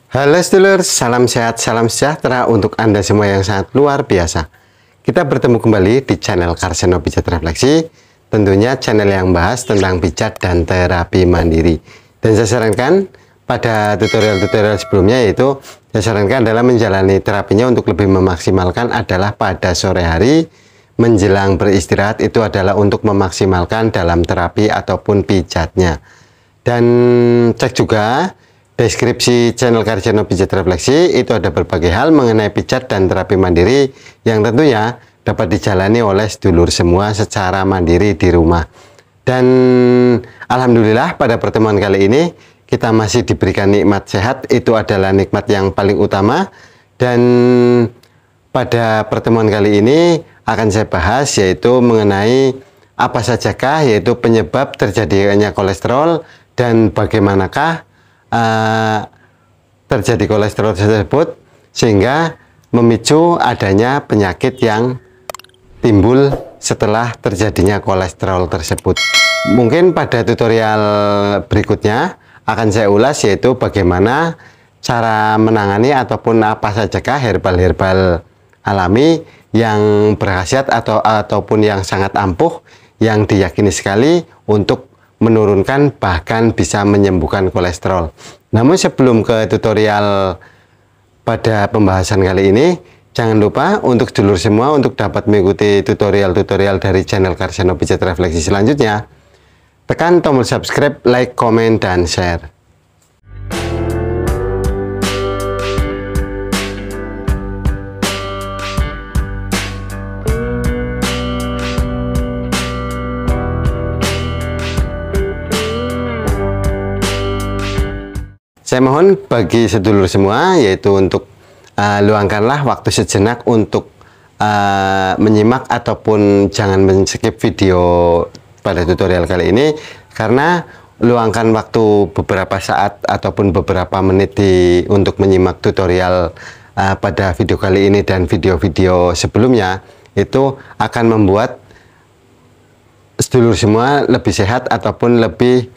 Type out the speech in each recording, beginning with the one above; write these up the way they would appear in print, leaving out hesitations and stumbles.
Halo sedulur, salam sehat, salam sejahtera untuk Anda semua yang sangat luar biasa. Kita bertemu kembali di channel Karseno Pijat Refleksi, tentunya channel yang bahas tentang pijat dan terapi mandiri. Dan saya sarankan pada tutorial-tutorial sebelumnya, yaitu saya sarankan adalah menjalani terapinya untuk lebih memaksimalkan adalah pada sore hari menjelang beristirahat, itu adalah untuk memaksimalkan dalam terapi ataupun pijatnya. Dan cek juga deskripsi channel Karseno Pijat Refleksi, itu ada berbagai hal mengenai pijat dan terapi mandiri yang tentunya dapat dijalani oleh sedulur semua secara mandiri di rumah. Dan alhamdulillah pada pertemuan kali ini kita masih diberikan nikmat sehat, itu adalah nikmat yang paling utama. Dan pada pertemuan kali ini akan saya bahas yaitu mengenai apa sajakah yaitu penyebab terjadinya kolesterol dan bagaimanakah terjadi kolesterol tersebut sehingga memicu adanya penyakit yang timbul setelah terjadinya kolesterol tersebut. Mungkin pada tutorial berikutnya akan saya ulas yaitu bagaimana cara menangani ataupun apa sajakah herbal-herbal alami yang berkhasiat ataupun yang sangat ampuh yang diyakini sekali untuk menurunkan bahkan bisa menyembuhkan kolesterol. Namun sebelum ke tutorial pada pembahasan kali ini, jangan lupa untuk dulur semua untuk dapat mengikuti tutorial-tutorial dari channel Karseno Pijat Refleksi selanjutnya, tekan tombol subscribe, like, komen, dan share. Saya mohon bagi sedulur semua yaitu untuk luangkanlah waktu sejenak untuk menyimak ataupun jangan men-skip video pada tutorial kali ini, karena luangkan waktu beberapa saat ataupun beberapa menit untuk menyimak tutorial pada video kali ini dan video-video sebelumnya, itu akan membuat sedulur semua lebih sehat ataupun lebih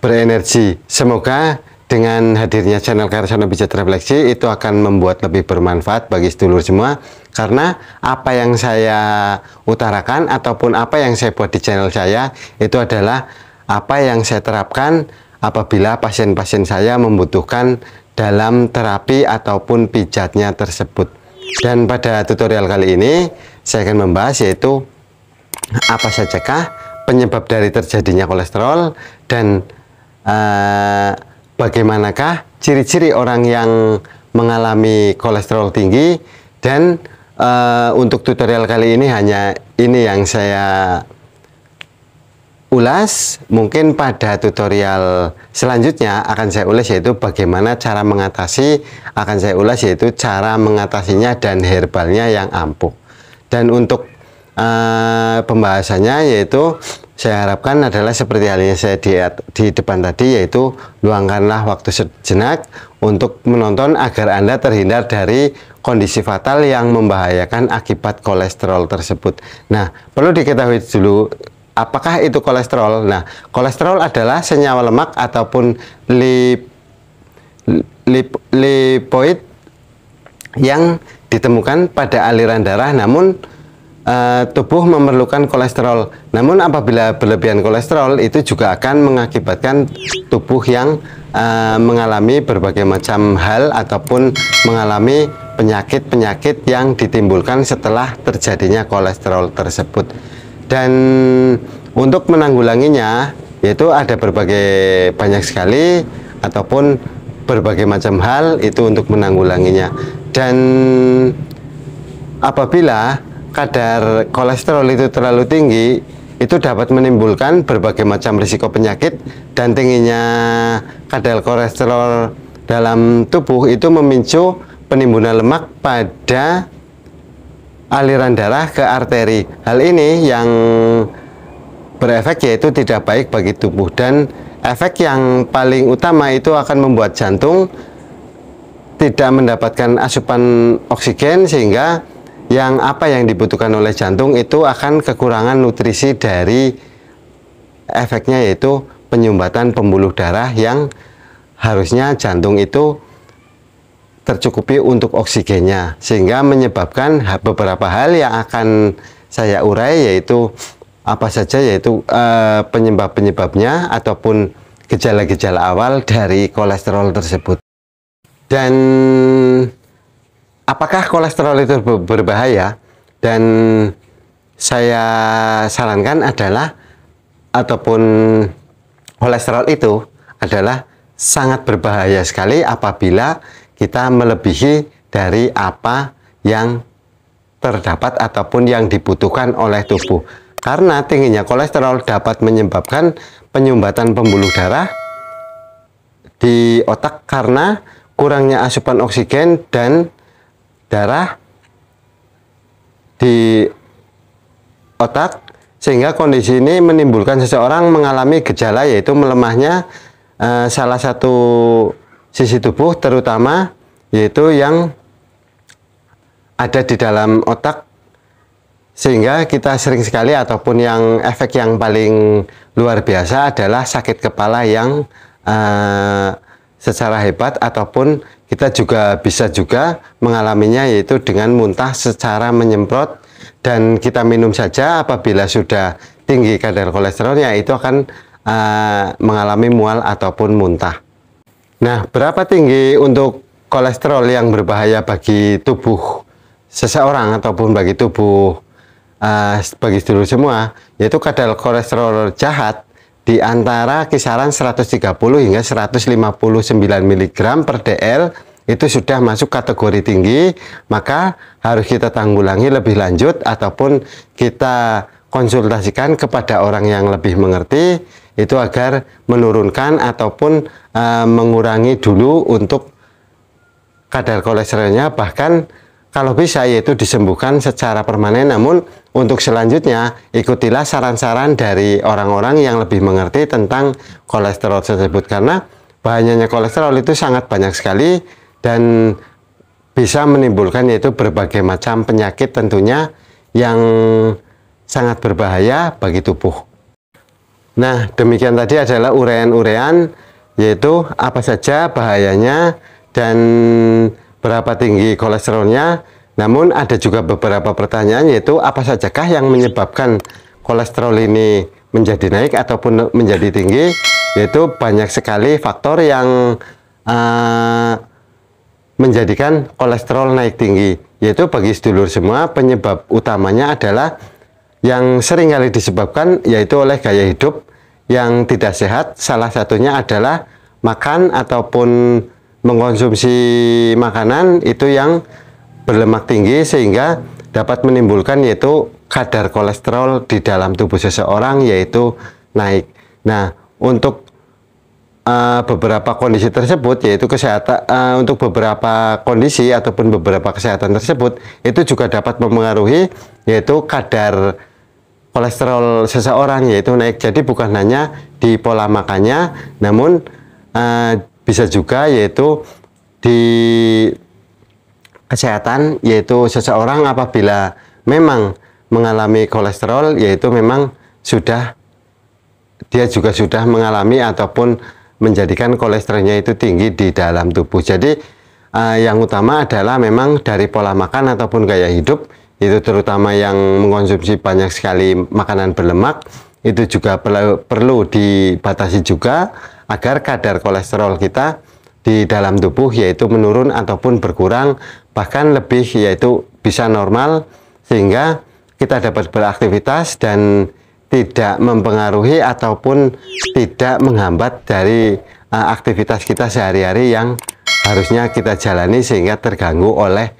berenergi. Semoga dengan hadirnya channel Karseno Pijat Refleksi itu akan membuat lebih bermanfaat bagi sedulur semua, karena apa yang saya utarakan ataupun apa yang saya buat di channel saya itu adalah apa yang saya terapkan apabila pasien-pasien saya membutuhkan dalam terapi ataupun pijatnya tersebut. Dan pada tutorial kali ini saya akan membahas yaitu apa sajakah penyebab dari terjadinya kolesterol dan bagaimanakah ciri-ciri orang yang mengalami kolesterol tinggi. Dan untuk tutorial kali ini hanya ini yang saya ulas. Mungkin pada tutorial selanjutnya akan saya ulas yaitu bagaimana cara mengatasi, akan saya ulas yaitu cara mengatasinya dan herbalnya yang ampuh. Dan untuk pembahasannya yaitu saya harapkan adalah seperti halnya saya di depan tadi, yaitu luangkanlah waktu sejenak untuk menonton agar Anda terhindar dari kondisi fatal yang membahayakan akibat kolesterol tersebut. Nah, perlu diketahui dulu apakah itu kolesterol. Nah, kolesterol adalah senyawa lemak ataupun lipoid yang ditemukan pada aliran darah, namun tubuh memerlukan kolesterol. Namun apabila berlebihan kolesterol itu juga akan mengakibatkan tubuh yang mengalami berbagai macam hal ataupun mengalami penyakit-penyakit yang ditimbulkan setelah terjadinya kolesterol tersebut. Dan untuk menanggulanginya yaitu ada banyak sekali ataupun berbagai macam hal itu untuk menanggulanginya. Dan apabila kadar kolesterol itu terlalu tinggi, itu dapat menimbulkan berbagai macam risiko penyakit. Dan tingginya kadar kolesterol dalam tubuh itu memicu penimbunan lemak pada aliran darah ke arteri. Hal ini yang berefek yaitu tidak baik bagi tubuh, dan efek yang paling utama itu akan membuat jantung tidak mendapatkan asupan oksigen, sehingga apa yang dibutuhkan oleh jantung itu akan kekurangan nutrisi. Dari efeknya yaitu penyumbatan pembuluh darah yang harusnya jantung itu tercukupi untuk oksigennya, sehingga menyebabkan beberapa hal yang akan saya urai, yaitu apa saja, yaitu penyebab-penyebabnya ataupun gejala-gejala awal dari kolesterol tersebut. Dan apakah kolesterol itu berbahaya? Dan saya sarankan adalah, ataupun kolesterol itu adalah sangat berbahaya sekali apabila kita melebihi dari apa yang terdapat ataupun yang dibutuhkan oleh tubuh. Karena tingginya kolesterol dapat menyebabkan penyumbatan pembuluh darah di otak karena kurangnya asupan oksigen dan darah di otak, sehingga kondisi ini menimbulkan seseorang mengalami gejala, yaitu melemahnya salah satu sisi tubuh, terutama yaitu yang ada di dalam otak, sehingga kita sering sekali, ataupun yang efek yang paling luar biasa adalah sakit kepala yang secara hebat, ataupun kita juga bisa mengalaminya, yaitu dengan muntah secara menyemprot, dan kita minum saja apabila sudah tinggi kadar kolesterolnya, itu akan mengalami mual ataupun muntah. Nah, berapa tinggi untuk kolesterol yang berbahaya bagi tubuh seseorang ataupun bagi tubuh bagi sedulur semua, yaitu kadar kolesterol jahat di antara kisaran 130 hingga 159 mg per dl itu sudah masuk kategori tinggi, maka harus kita tanggulangi lebih lanjut ataupun kita konsultasikan kepada orang yang lebih mengerti, itu agar menurunkan ataupun mengurangi dulu untuk kadar kolesterolnya, bahkan kalau bisa yaitu disembuhkan secara permanen. Namun untuk selanjutnya ikutilah saran-saran dari orang-orang yang lebih mengerti tentang kolesterol tersebut, karena bahayanya kolesterol itu sangat banyak sekali dan bisa menimbulkan yaitu berbagai macam penyakit tentunya yang sangat berbahaya bagi tubuh. Nah, demikian tadi adalah uraian-uraian, yaitu apa saja bahayanya dan berapa tinggi kolesterolnya. Namun ada juga beberapa pertanyaan, yaitu apa sajakah yang menyebabkan kolesterol ini menjadi naik ataupun menjadi tinggi. Yaitu banyak sekali faktor yang menjadikan kolesterol naik tinggi, yaitu bagi sedulur semua penyebab utamanya adalah yang sering kali disebabkan yaitu oleh gaya hidup yang tidak sehat. Salah satunya adalah makan ataupun mengkonsumsi makanan itu yang berlemak tinggi, sehingga dapat menimbulkan yaitu kadar kolesterol di dalam tubuh seseorang yaitu naik. Nah, untuk beberapa kondisi tersebut, yaitu kesehatan, untuk beberapa kondisi ataupun beberapa kesehatan tersebut itu juga dapat mempengaruhi yaitu kadar kolesterol seseorang yaitu naik. Jadi bukan hanya di pola makannya, namun bisa juga yaitu di kesehatan, yaitu seseorang apabila memang mengalami kolesterol, yaitu memang dia juga sudah mengalami ataupun menjadikan kolesterolnya itu tinggi di dalam tubuh. Jadi yang utama adalah memang dari pola makan ataupun gaya hidup, itu terutama yang mengkonsumsi banyak sekali makanan berlemak, itu juga perlu dibatasi juga agar kadar kolesterol kita di dalam tubuh yaitu menurun ataupun berkurang, bahkan lebih yaitu bisa normal, sehingga kita dapat beraktivitas dan tidak mempengaruhi ataupun tidak menghambat dari aktivitas kita sehari-hari yang harusnya kita jalani, sehingga terganggu oleh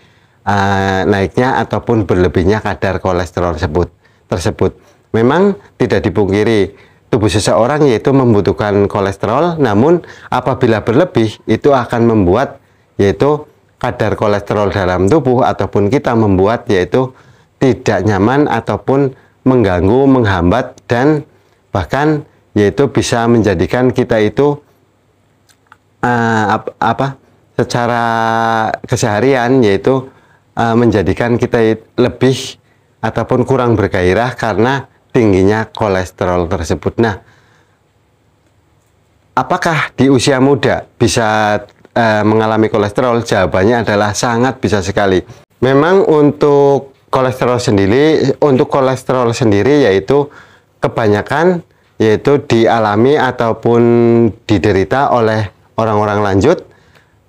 naiknya ataupun berlebihnya kadar kolesterol tersebut. Memang tidak dipungkiri tubuh seseorang yaitu membutuhkan kolesterol, namun apabila berlebih itu akan membuat yaitu kadar kolesterol dalam tubuh ataupun kita membuat yaitu tidak nyaman ataupun mengganggu, menghambat, dan bahkan yaitu bisa menjadikan kita itu secara keseharian yaitu menjadikan kita lebih ataupun kurang bergairah karena tingginya kolesterol tersebut. Nah, apakah di usia muda bisa mengalami kolesterol? Jawabannya adalah sangat bisa sekali. Memang untuk kolesterol sendiri yaitu kebanyakan yaitu dialami ataupun diderita oleh orang-orang lanjut.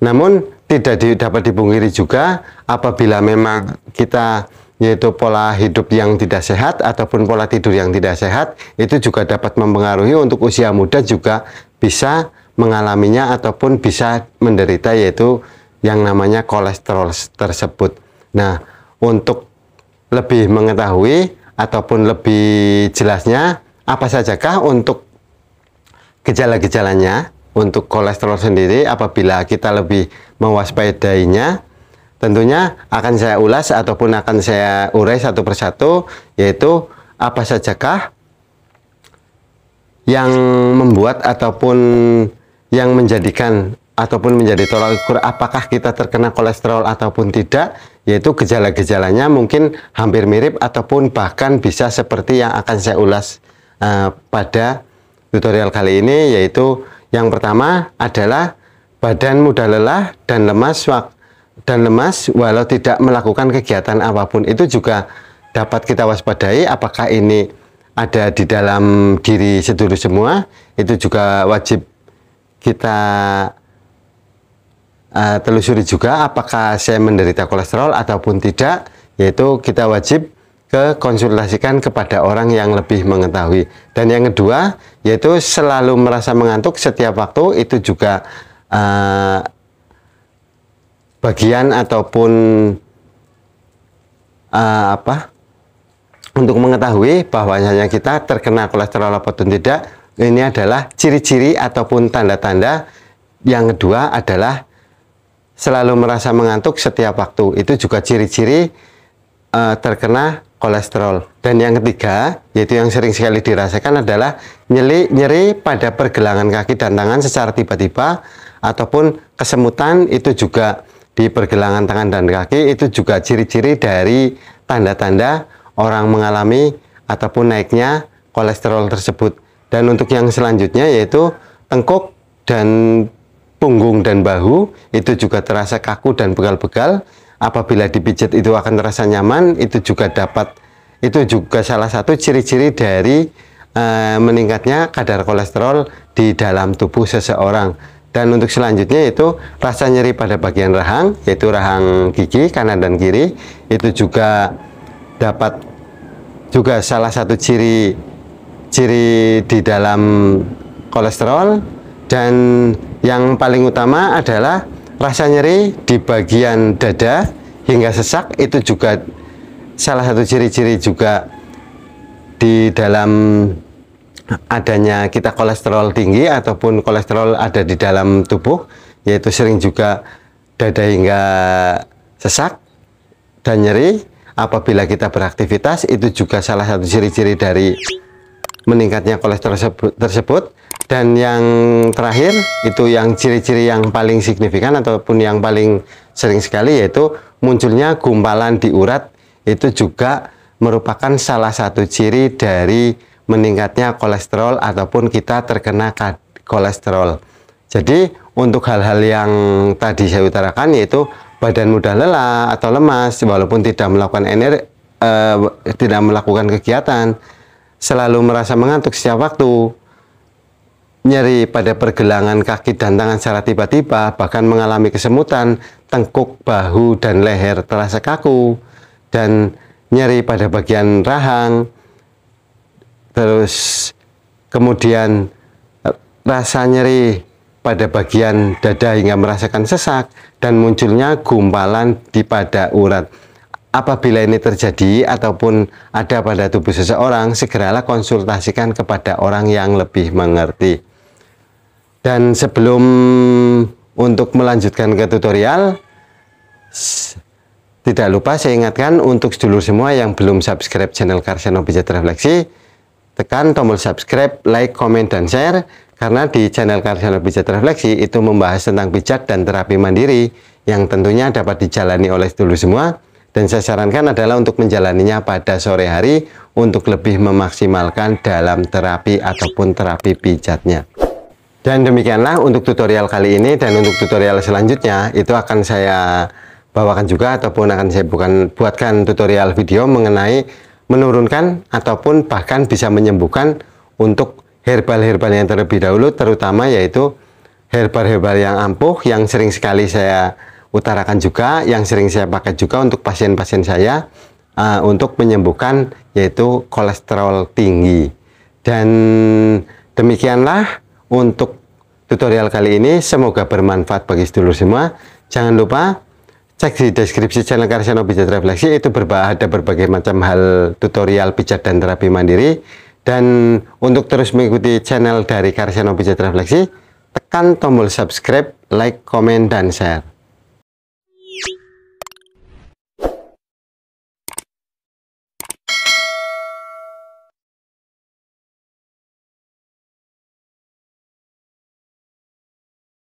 Namun tidak dapat dipungkiri juga apabila memang kita yaitu pola hidup yang tidak sehat ataupun pola tidur yang tidak sehat, itu juga dapat mempengaruhi untuk usia muda juga bisa mengalaminya ataupun bisa menderita yaitu yang namanya kolesterol tersebut. Nah, untuk lebih mengetahui ataupun lebih jelasnya apa sajakah untuk gejala-gejalanya untuk kolesterol sendiri apabila kita lebih mewaspadainya, tentunya akan saya ulas ataupun akan saya urai satu persatu, yaitu apa sajakah yang membuat ataupun yang menjadikan ataupun menjadi tolak ukur apakah kita terkena kolesterol ataupun tidak, yaitu gejala-gejalanya mungkin hampir mirip ataupun bahkan bisa seperti yang akan saya ulas pada tutorial kali ini, yaitu yang pertama adalah badan mudah lelah dan lemas walau tidak melakukan kegiatan apapun. Itu juga dapat kita waspadai apakah ini ada di dalam diri sedulur semua. Itu juga wajib kita telusuri juga apakah saya menderita kolesterol ataupun tidak, yaitu kita wajib konsultasikan kepada orang yang lebih mengetahui. Dan yang kedua yaitu selalu merasa mengantuk setiap waktu, itu juga bagian ataupun untuk mengetahui bahwasanya kita terkena kolesterol ataupun tidak. Ini adalah ciri-ciri ataupun tanda-tanda. Yang kedua adalah selalu merasa mengantuk setiap waktu, itu juga ciri-ciri terkena kolesterol. Dan yang ketiga, yaitu yang sering sekali dirasakan adalah nyeri pada pergelangan kaki dan tangan secara tiba-tiba ataupun kesemutan, itu juga di pergelangan tangan dan kaki. Itu juga ciri-ciri dari tanda-tanda orang mengalami ataupun naiknya kolesterol tersebut. Dan untuk yang selanjutnya yaitu tengkuk dan punggung dan bahu, itu juga terasa kaku dan pegal-pegal. Apabila dipijat itu akan terasa nyaman. Itu juga salah satu ciri-ciri dari meningkatnya kadar kolesterol di dalam tubuh seseorang. Dan untuk selanjutnya yaitu rasa nyeri pada bagian rahang, yaitu rahang gigi kanan dan kiri. Itu juga dapat juga salah satu ciri di dalam kolesterol. Dan yang paling utama adalah rasa nyeri di bagian dada hingga sesak. Itu juga salah satu ciri-ciri juga di dalam adanya kita kolesterol tinggi ataupun kolesterol ada di dalam tubuh, yaitu sering juga dada hingga sesak dan nyeri apabila kita beraktivitas. Itu juga salah satu ciri-ciri dari meningkatnya kolesterol tersebut. Dan yang terakhir itu yang ciri-ciri yang paling signifikan ataupun yang paling sering sekali, yaitu munculnya gumpalan di urat. Itu juga merupakan salah satu ciri dari meningkatnya kolesterol ataupun kita terkena kolesterol. Jadi untuk hal-hal yang tadi saya utarakan, yaitu badan mudah lelah atau lemas walaupun tidak melakukan tidak melakukan kegiatan, selalu merasa mengantuk setiap waktu, nyeri pada pergelangan kaki dan tangan secara tiba-tiba, bahkan mengalami kesemutan, tengkuk, bahu, dan leher terasa kaku, dan nyeri pada bagian rahang, terus kemudian rasa nyeri pada bagian dada hingga merasakan sesak, dan munculnya gumpalan di pada urat. Apabila ini terjadi ataupun ada pada tubuh seseorang, segeralah konsultasikan kepada orang yang lebih mengerti. Dan sebelum untuk melanjutkan ke tutorial, tidak lupa saya ingatkan untuk sedulur semua yang belum subscribe channel Karseno Pijat Refleksi, tekan tombol subscribe, like, komen, dan share. Karena di channel Karseno Pijat Refleksi itu membahas tentang pijat dan terapi mandiri yang tentunya dapat dijalani oleh sedulur semua. Dan saya sarankan adalah untuk menjalaninya pada sore hari untuk lebih memaksimalkan dalam terapi ataupun terapi pijatnya. Dan demikianlah untuk tutorial kali ini, dan untuk tutorial selanjutnya itu akan saya bawakan juga ataupun akan saya buatkan tutorial video mengenai menurunkan ataupun bahkan bisa menyembuhkan untuk herbal-herbal yang terlebih dahulu, terutama yaitu herbal-herbal yang ampuh yang sering sekali saya utarakan juga, yang sering saya pakai juga untuk pasien-pasien saya untuk menyembuhkan yaitu kolesterol tinggi. Dan demikianlah untuk tutorial kali ini, semoga bermanfaat bagi sedulur semua. Jangan lupa cek di deskripsi channel Karseno Pijat Refleksi, itu ada berbagai macam hal tutorial pijat dan terapi mandiri. Dan untuk terus mengikuti channel dari Karseno Pijat Refleksi, tekan tombol subscribe, like, komen, dan share.